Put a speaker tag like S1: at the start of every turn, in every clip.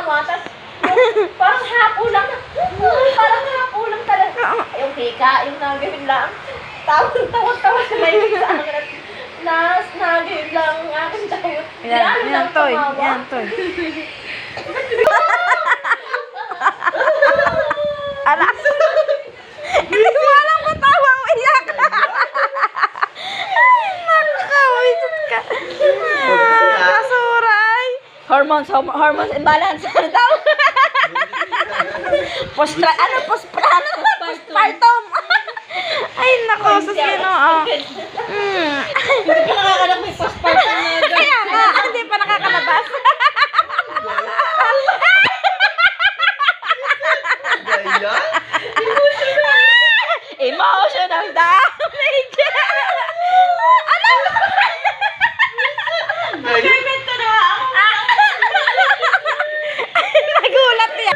S1: tumawa. Tapos, parang hapo lang. Parang hapo lang talaga. Yung hika, yung nagawin lang. Tawa si Mikey sa akin at nagawin lang ang akin tayo.
S2: Yan, Toy. Yan, Toy. Ala. Hindi mo alam kung tawa o iyak. Ay, nakakawisit ka. Kasuray. Hormones imbalance. Ano daw? Postpartum. Ay, nako, sa sino,
S1: Hindi pa nakakalak may postpartum na.
S2: Kaya nga, hindi pa nakakalabas. Emotional damage. Ano?
S1: Nagmento na ako.
S2: Nagulat yan.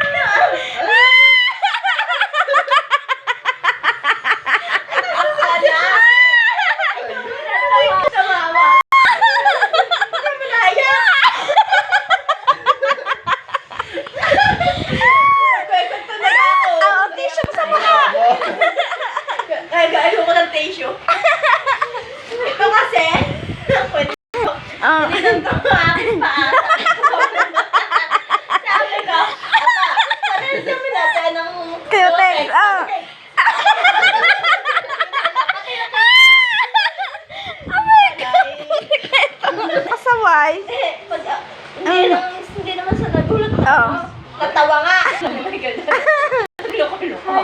S1: Ayoko ko ng tissue. Ito kasi, hindi nang aking paa. Sabi ko, parang sabi natin ng
S2: Cutex. Pasaway.
S1: Hindi naman sa nagulat ako. Natawa nga. Oh my God. Loko-loko.